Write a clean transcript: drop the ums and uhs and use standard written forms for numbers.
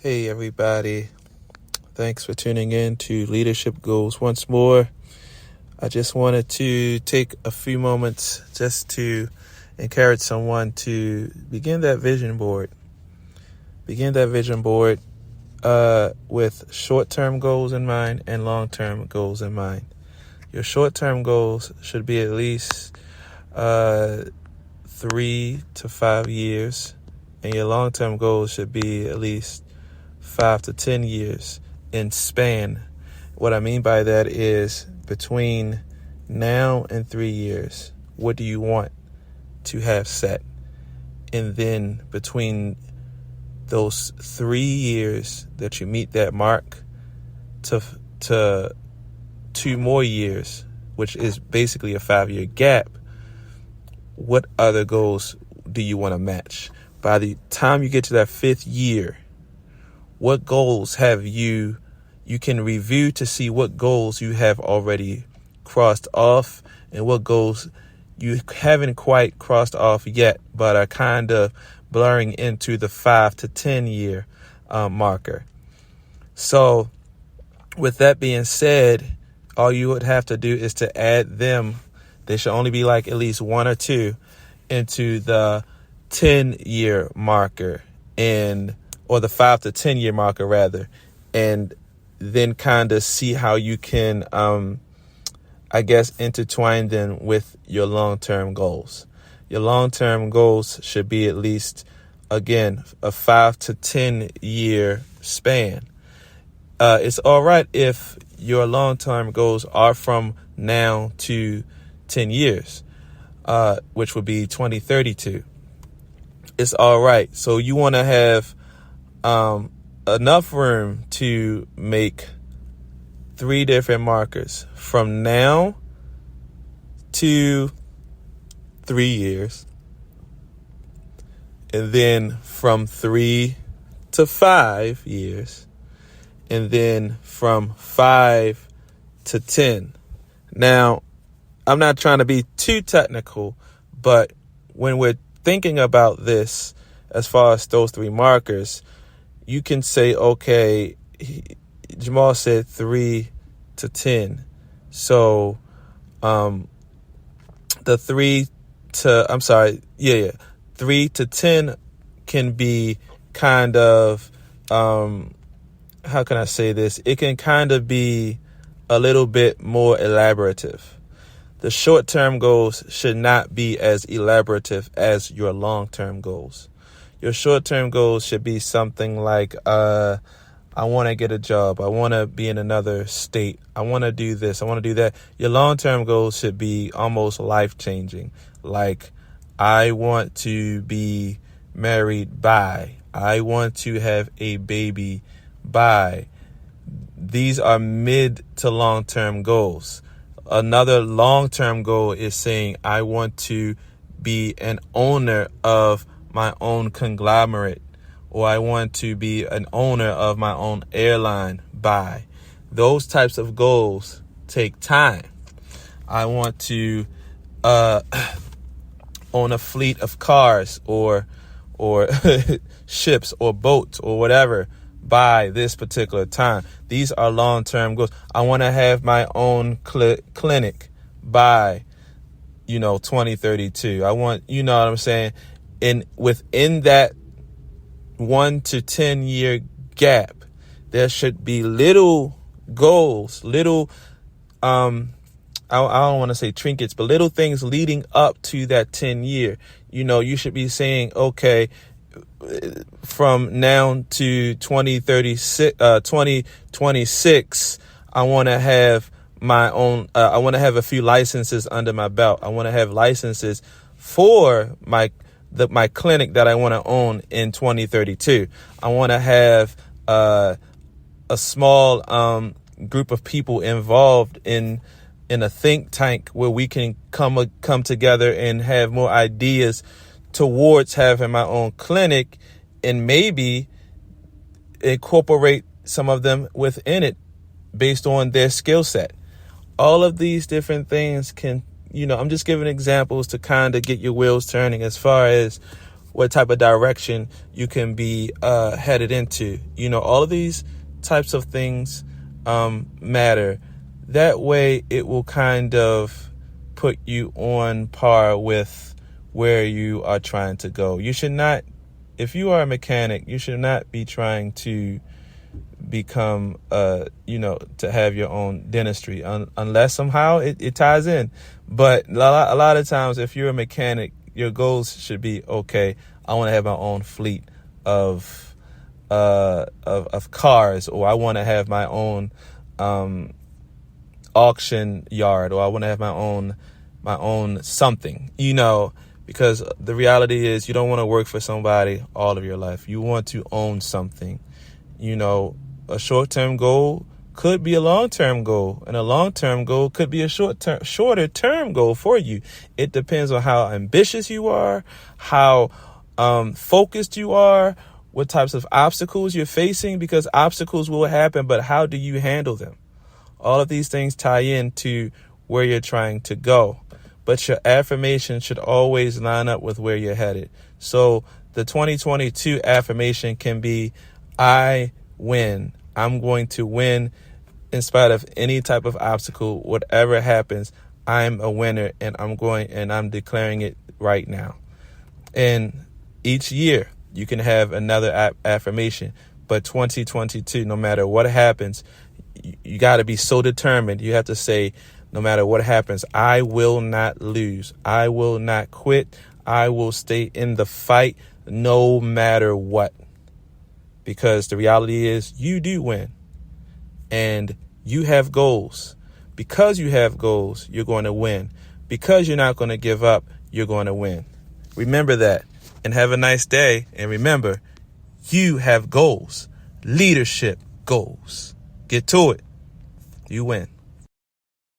Hey, everybody. Thanks for tuning in to Leadership Goals once more. I just wanted to take a few moments just to encourage someone to begin that vision board. Begin that vision board with short-term goals in mind and long-term goals in mind. Your short-term goals should be at least 3 to 5 years, and your long-term goals should be at least 5 to 10 years in span. What I mean by that is between now and 3 years, what do you want to have set? And then between those 3 years that you meet that mark to 2 more years, which is basically a 5-year gap, what other goals do you want to match? By the time you get to that 5th year, what goals have you can review to see what goals you have already crossed off and what goals you haven't quite crossed off yet, but are kind of blurring into the 5 to 10 year marker. So with that being said, all you would have to do is to add them. They should only be like at least 1 or 2 into the 10-year marker or the 5 to 10 year marker rather, and then kind of see how you can, intertwine them with your long-term goals. Your long-term goals should be at least, again, a 5 to 10 year span. It's all right if your long-term goals are from now to 10 years, which would be 2032. It's all right. So you want to have enough room to make 3 different markers from now to 3 years, and then from 3 to 5 years, and then from 5 to 10. Now, I'm not trying to be too technical, but when we're thinking about this, as far as those 3 markers, you can say, okay, Jamahl said 3 to 10. So, the 3 to 10 can be kind of, how can I say this? It can kind of be a little bit more elaborative. The short-term goals should not be as elaborative as your long-term goals. Your short-term goals should be something like, I want to get a job. I want to be in another state. I want to do this. I want to do that. Your long-term goals should be almost life-changing. Like, I want to be married by. I want to have a baby by. These are mid to long-term goals. Another long-term goal is saying, I want to be an owner of my own conglomerate, or I want to be an owner of my own airline by. Those types of goals take time. I want to own a fleet of cars or ships or boats or whatever by this particular time. These are long-term goals. I want to have my own clinic by 2032. I want, you know what I'm saying? And within that 1 to 10 year gap, there should be little goals, little, I don't want to say trinkets, but little things leading up to that 10 year. You should be saying, okay, from now to 2026, I want to have my own, I want to have a few licenses under my belt. I want to have licenses for my clinic that I want to own in 2032. I want to have a small group of people involved in a think tank where we can come together and have more ideas towards having my own clinic, and maybe incorporate some of them within it based on their skill set. All of these different things can, I'm just giving examples to kind of get your wheels turning as far as what type of direction you can be headed into. All of these types of things matter. That way it will kind of put you on par with where you are trying to go. You should not, if you are a mechanic, you should not be trying to become, to have your own dentistry, unless somehow it ties in. But a lot of times, if you're a mechanic, your goals should be, okay, I want to have my own fleet of cars, or I want to have my own auction yard, or I want to have my own something, because the reality is you don't want to work for somebody all of your life. You want to own something. A short-term goal could be a long-term goal, and a long-term goal could be a shorter-term goal for you. It depends on how ambitious you are, how focused you are, what types of obstacles you're facing, because obstacles will happen, but how do you handle them? All of these things tie into where you're trying to go, but your affirmation should always line up with where you're headed. So the 2022 affirmation can be, I win. I'm going to win in spite of any type of obstacle. Whatever happens, I'm a winner, and I'm declaring it right now. And each year you can have another affirmation, but 2022, no matter what happens, you got to be so determined. You have to say, no matter what happens, I will not lose. I will not quit. I will stay in the fight no matter what. Because the reality is you do win, and you have goals. Because you have goals, you're going to win. Because you're not going to give up, you're going to win. Remember that, and have a nice day. And remember, you have goals, leadership goals. Get to it. You win.